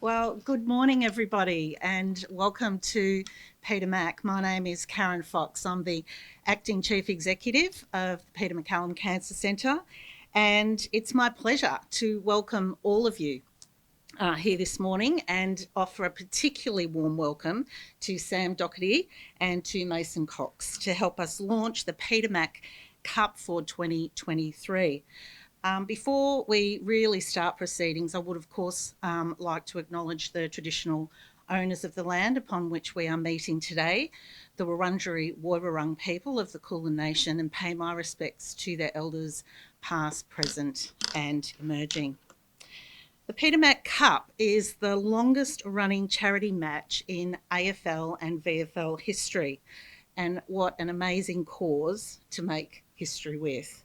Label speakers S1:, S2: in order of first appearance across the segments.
S1: Well, good morning, everybody, and welcome to Peter Mac. My name is Karen Fox. I'm the Acting Chief Executive of the Peter MacCallum Cancer Centre, and it's my pleasure to welcome all of you here this morning and offer a particularly warm welcome to Sam Doherty and to Mason Cox to help us launch the Peter Mac Cup for 2023. Before we really start proceedings, I would, of course, like to acknowledge the traditional owners of the land upon which we are meeting today, the Wurundjeri Woiwurrung people of the Kulin Nation, and pay my respects to their elders past, present and emerging. The Peter Mac Cup is the longest running charity match in AFL and VFL history, and what an amazing cause to make history with.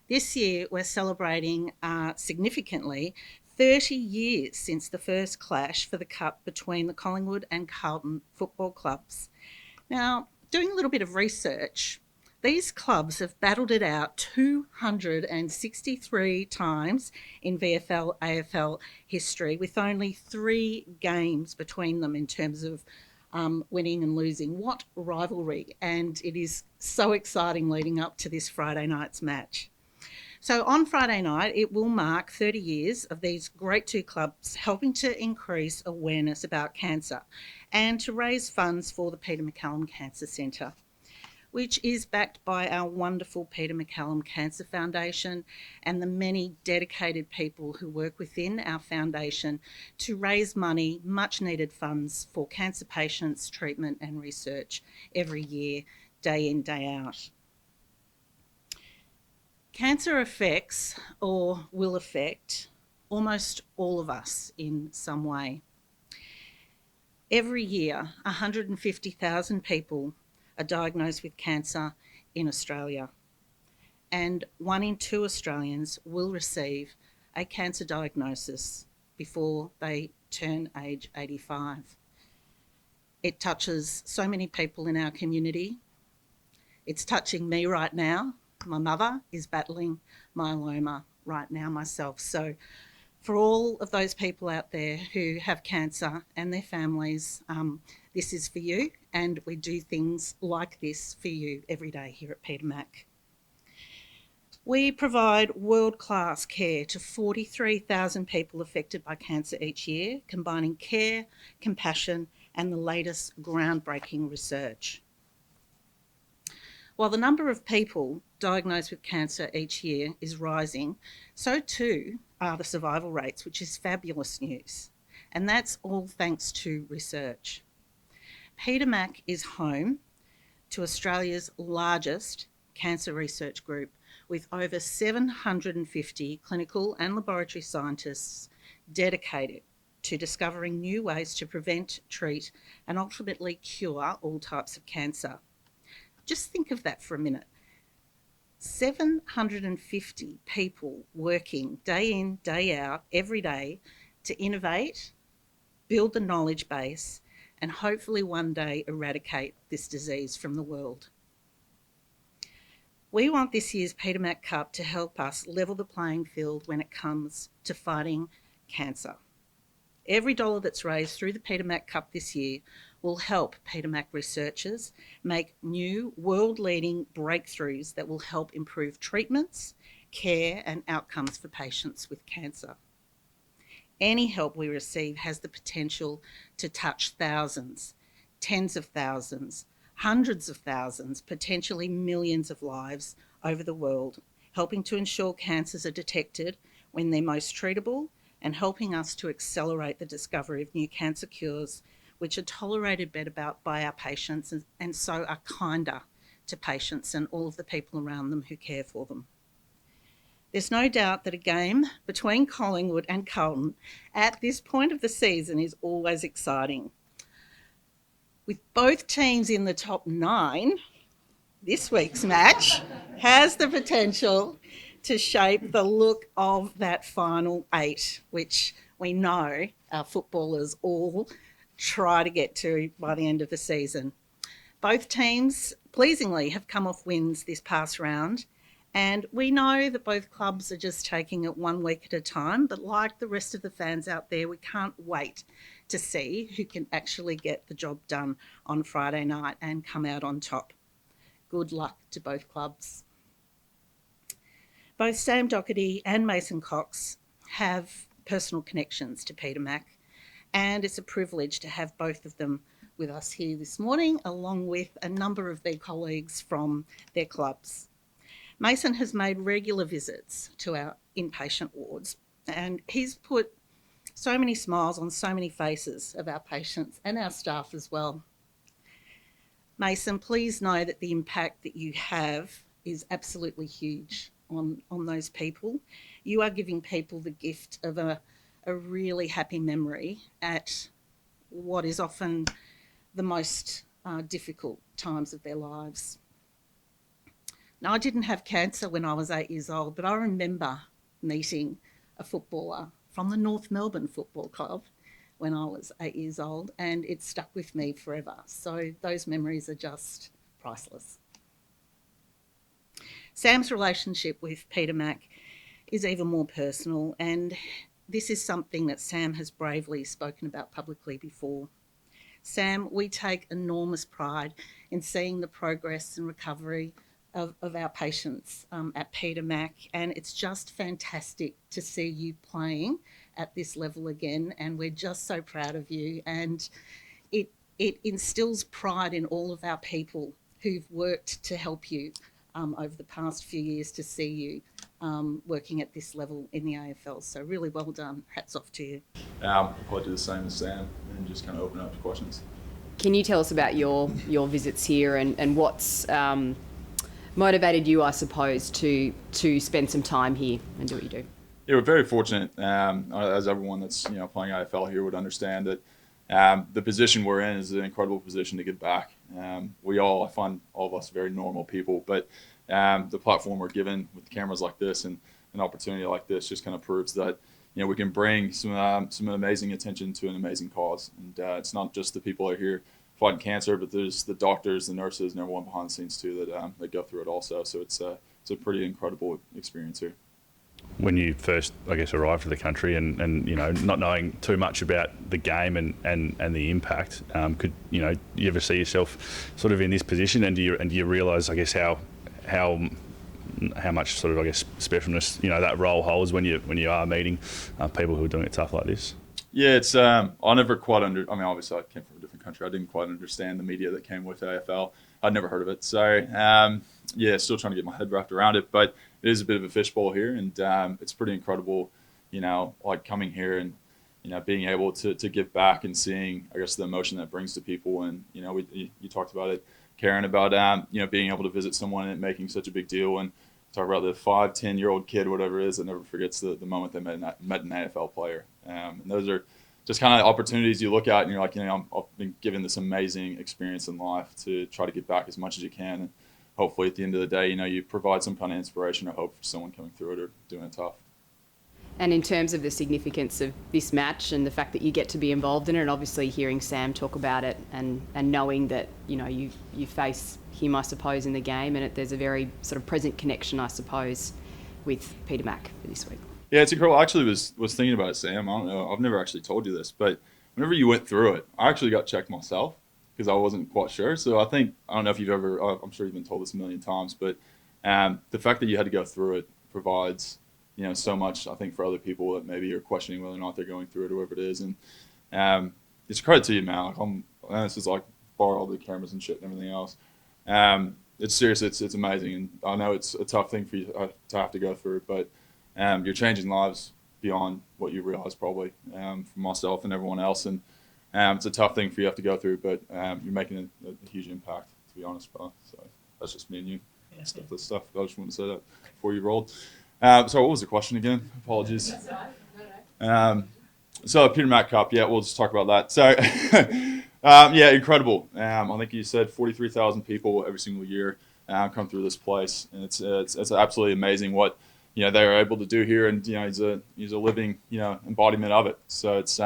S1: This year, we're celebrating significantly 30 years since the first clash for the Cup between the Collingwood and Carlton football clubs. Now, doing a little bit of research, these clubs have battled it out 263 times in VFL AFL history, with only 3 games between them in terms of winning and losing. What rivalry! And it is so exciting leading up to this Friday night's match. So on Friday night, it will mark 30 years of these great two clubs helping to increase awareness about cancer and to raise funds for the Peter MacCallum Cancer Centre, which is backed by our wonderful Peter MacCallum Cancer Foundation and the many dedicated people who work within our foundation to raise money, much needed funds for cancer patients, treatment and research every year, day in, day out. Cancer affects or will affect almost all of us in some way. Every year, 150,000 people are diagnosed with cancer in Australia, and 1 in 2 Australians will receive a cancer diagnosis before they turn age 85. It touches so many people in our community. It's touching me right now. My mother is battling myeloma right now myself. So for all of those people out there who have cancer and their families, this is for you, and we do things like this for you every day here at Peter Mac. We provide world-class care to 43,000 people affected by cancer each year, combining care, compassion and the latest groundbreaking research. While the number of people diagnosed with cancer each year is rising, so too are the survival rates, which is fabulous news. And that's all thanks to research. Peter Mac is home to Australia's largest cancer research group, with over 750 clinical and laboratory scientists dedicated to discovering new ways to prevent, treat and ultimately cure all types of cancer. Just think of that for a minute. 750 people working day in, day out, every day to innovate, build the knowledge base, and hopefully one day eradicate this disease from the world. We want this year's Peter Mac Cup to help us level the playing field when it comes to fighting cancer. Every dollar that's raised through the Peter Mac Cup this year will help Peter Mac researchers make new world-leading breakthroughs that will help improve treatments, care and outcomes for patients with cancer. Any help we receive has the potential to touch thousands, tens of thousands, hundreds of thousands, potentially millions of lives over the world, helping to ensure cancers are detected when they're most treatable and helping us to accelerate the discovery of new cancer cures which are tolerated better by our patients and so are kinder to patients and all of the people around them who care for them. There's no doubt that a game between Collingwood and Carlton at this point of the season is always exciting. With both teams in the top 9, this week's match has the potential to shape the look of that final 8, which we know our footballers all try to get to by the end of the season. Both teams, pleasingly, have come off wins this past round, And we know that both clubs are just taking it 1 week at a time, but like the rest of the fans out there, we can't wait to see who can actually get the job done on Friday night and come out on top. Good luck to both clubs. Both Sam Docherty and Mason Cox have personal connections to Peter Mac, and it's a privilege to have both of them with us here this morning, along with a number of their colleagues from their clubs. Mason has made regular visits to our inpatient wards, and he's put so many smiles on so many faces of our patients and our staff as well. Mason, please know that the impact that you have is absolutely huge on those people. You are giving people the gift of a really happy memory at what is often the most difficult times of their lives. Now, I didn't have cancer when I was 8 years old, but I remember meeting a footballer from the North Melbourne Football Club when I was 8 years old, and it stuck with me forever. So those memories are just priceless. Sam's relationship with Peter Mac is even more personal, and this is something that Sam has bravely spoken about publicly before. Sam, we take enormous pride in seeing the progress and recovery of our patients at Peter Mac, and it's just fantastic to see you playing at this level again, and we're just so proud of you, and it instills pride in all of our people who've worked to help you over the past few years to see you working at this level in the AFL. So really well done. Hats off to you.
S2: I'll probably do the same as Sam and just kind of open up to questions.
S3: Can you tell us about your visits here and what's motivated you, I suppose, to spend some time here and do what you do?
S2: Yeah, we're very fortunate, as everyone that's playing AFL here would understand, that the position we're in is an incredible position to give back. I find all of us very normal people, but the platform we're given with cameras like this and an opportunity like this just kind of proves that we can bring some amazing attention to an amazing cause. And it's not just the people that are here fighting cancer, but there's the doctors, the nurses, and everyone behind the scenes too that go through it also. So it's a pretty incredible experience here.
S4: When you first, I guess, arrived to the country and not knowing too much about the game and the impact, could you ever see yourself sort of in this position, and do you realise, I guess, how much sort of, I guess, specialness that role holds when you are meeting people who are doing it tough like this?
S2: Yeah, it's I never quite obviously I came from a different country. I didn't quite understand the media that came with AFL. I'd never heard of it, so still trying to get my head wrapped around it. But it is a bit of a fishbowl here, and it's pretty incredible. Like coming here and being able to give back and seeing, I guess, the emotion that brings to people. And you talked about it, Karen, about being able to visit someone and making such a big deal, and talk about the 5-10-year-old kid, whatever it is, that never forgets the moment they met an AFL player. And those are just kind of opportunities you look at and you're like, I've been given this amazing experience in life to try to give back as much as you can. And hopefully at the end of the day, you provide some kind of inspiration or hope for someone coming through it or doing it tough.
S3: And in terms of the significance of this match and the fact that you get to be involved in it, and obviously hearing Sam talk about it and knowing that, you face him, I suppose, in the game, and there's a very sort of present connection, I suppose, with Peter Mac for this week.
S2: Yeah, it's incredible. I actually was thinking about it, Sam. I don't know. I've never actually told you this, but whenever you went through it, I actually got checked myself because I wasn't quite sure. So I don't know if you've ever, I'm sure you've been told this a million times, but the fact that you had to go through it provides, so much, I think, for other people that maybe are questioning whether or not they're going through it or whatever it is. And it's a credit to you, man. Like, this is like bar all the cameras and shit and everything else. It's serious. It's amazing. And I know it's a tough thing for you to have to go through, but you're changing lives beyond what you realize, probably, for myself and everyone else. And it's a tough thing for you to have to go through, but you're making a huge impact, to be honest, pal. So that's just me and you. Yeah. This stuff. I just wanted to say that before you rolled. So what was the question again? Apologies. So Peter Mac Cup, we'll just talk about that. So, incredible. I think you said 43,000 people every single year come through this place, and it's absolutely amazing what they are able to do here. And he's a living embodiment of it. So it's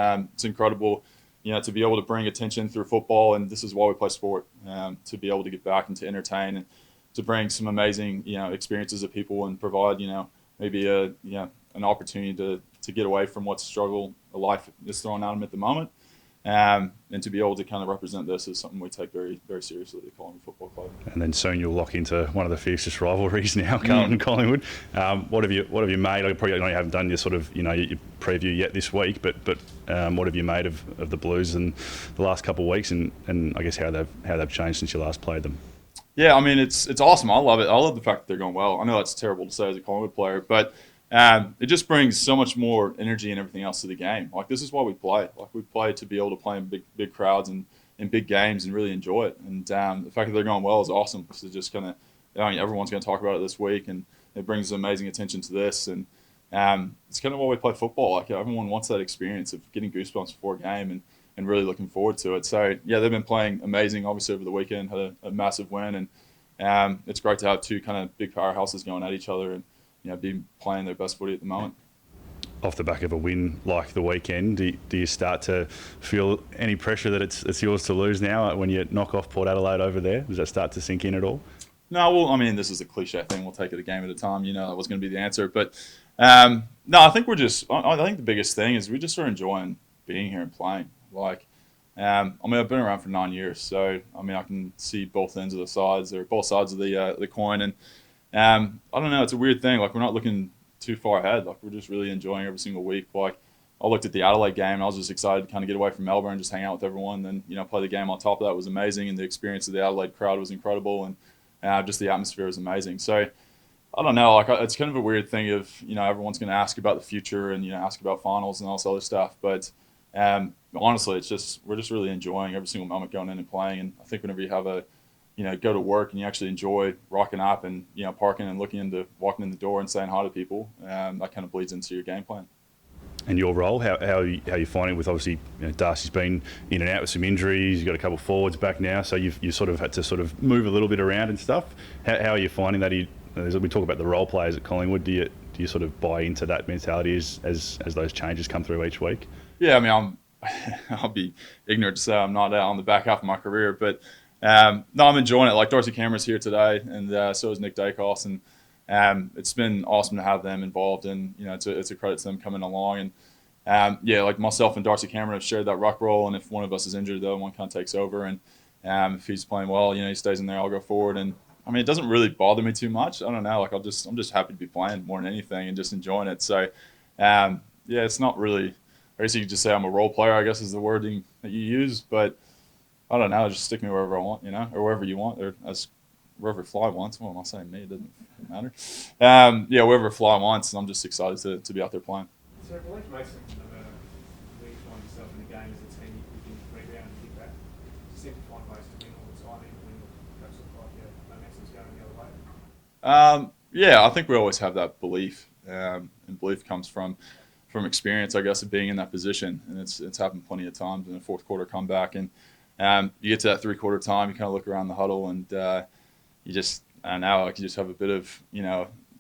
S2: incredible, to be able to bring attention through football, and this is why we play sport, to be able to give back and to entertain. to bring some amazing, experiences to people and provide, maybe an opportunity to get away from what struggle a life is throwing at them at the moment. And to be able to kind of represent this is something we take very, very seriously at the Collingwood Football Club.
S4: And then soon you'll lock into one of the fiercest rivalries now, Carlton and Collingwood. What have you made? I probably haven't done your sort of your preview yet this week, but what have you made of the Blues in the last couple of weeks, and I guess how they've changed since you last played them?
S2: Yeah, I mean it's awesome. I love it. I love the fact that they're going well. I know that's terrible to say as a Collingwood player, but it just brings so much more energy and everything else to the game. Like, this is why we play. Like, we play to be able to play in big crowds and in big games and really enjoy it. And the fact that they're going well is awesome, because it's just kind of, everyone's going to talk about it this week, and it brings amazing attention to this. And it's kind of why we play football. Like, everyone wants that experience of getting goosebumps before a game and really looking forward to it. So, yeah, they've been playing amazing, obviously, over the weekend, had a massive win. And it's great to have two kind of big powerhouses going at each other and, be playing their best footy at the moment.
S4: Off the back of a win like the weekend, do you start to feel any pressure that it's yours to lose now when you knock off Port Adelaide over there? Does that start to sink in at all?
S2: No, well, I mean, this is a cliche thing. We'll take it a game at a time. That was going to be the answer. But, no, I think I think the biggest thing is we just are enjoying being here and playing. Like, I've been around for 9 years, so, I can see both ends of the sides, or both sides of the coin. And, I don't know, it's a weird thing. Like, we're not looking too far ahead. Like, we're just really enjoying every single week. Like, I looked at the Adelaide game and I was just excited to kind of get away from Melbourne and just hang out with everyone. Then, play the game on top of that was amazing, and the experience of the Adelaide crowd was incredible, and just the atmosphere was amazing. So, I don't know, like, it's kind of a weird thing of, everyone's going to ask about the future and, ask about finals and all this other stuff. But honestly, we're just really enjoying every single moment going in and playing. And I think whenever you have go to work and you actually enjoy rocking up and, parking and walking in the door and saying hi to people, that kind of bleeds into your game plan.
S4: And your role, how are you finding it with, obviously, Darcy's been in and out with some injuries, you've got a couple of forwards back now, so you've sort of had to sort of move a little bit around and stuff. How are you finding that? As we talk about the role players at Collingwood, do you sort of buy into that mentality as those changes come through each week?
S2: Yeah, I mean, I'll be ignorant to say I'm not on the back half of my career, but no, I'm enjoying it. Like, Darcy Cameron's here today, and so is Nick Dacos, and it's been awesome to have them involved, and it's a credit to them coming along. And like myself and Darcy Cameron have shared that ruck role, and if one of us is injured, the other one kind of takes over. And if he's playing well, he stays in there, I'll go forward. And I mean, it doesn't really bother me too much. I don't know, like, I'm just happy to be playing more than anything and just enjoying it. So it's not really. I guess you could just say I'm a role player, I guess, is the wording that you use, but I don't know, just stick me wherever I want, or wherever you want, or wherever Fly wants. What am I saying? Me, it doesn't matter. Wherever Fly wants, and I'm just excited to be out there playing.
S5: So what makes it where you find yourself in the game as a team, you can rebound and kick back? You seem to find ways to win all the time, even when perhaps look like your momentum's going the other way.
S2: I think we always have that belief, and belief comes from experience, I guess, of being in that position, and it's happened plenty of times in a fourth quarter comeback. And you get to that 3/4 time, you kind of look around the huddle, and you just, I don't know, like, you just have a bit of,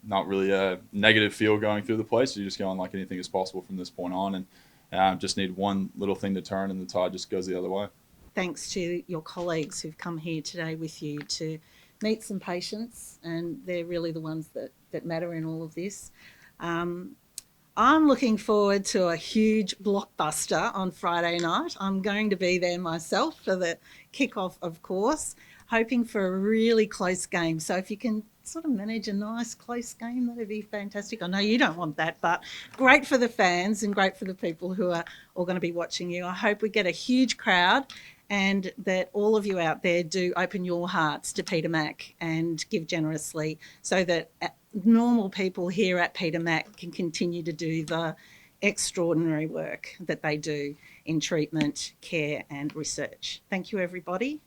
S2: not really a negative feel going through the place. You're just going like anything is possible from this point on, and just need one little thing to turn, and the tide just goes the other way.
S1: Thanks to your colleagues who've come here today with you to meet some patients, and they're really the ones that matter in all of this. I'm looking forward to a huge blockbuster on Friday night. I'm going to be there myself for the kickoff, of course, hoping for a really close game. So if you can sort of manage a nice close game, that'd be fantastic. I know you don't want that, but great for the fans and great for the people who are all going to be watching you. I hope we get a huge crowd, and that all of you out there do open your hearts to Peter Mac and give generously, so that normal people here at Peter Mac can continue to do the extraordinary work that they do in treatment, care and research. Thank you, everybody.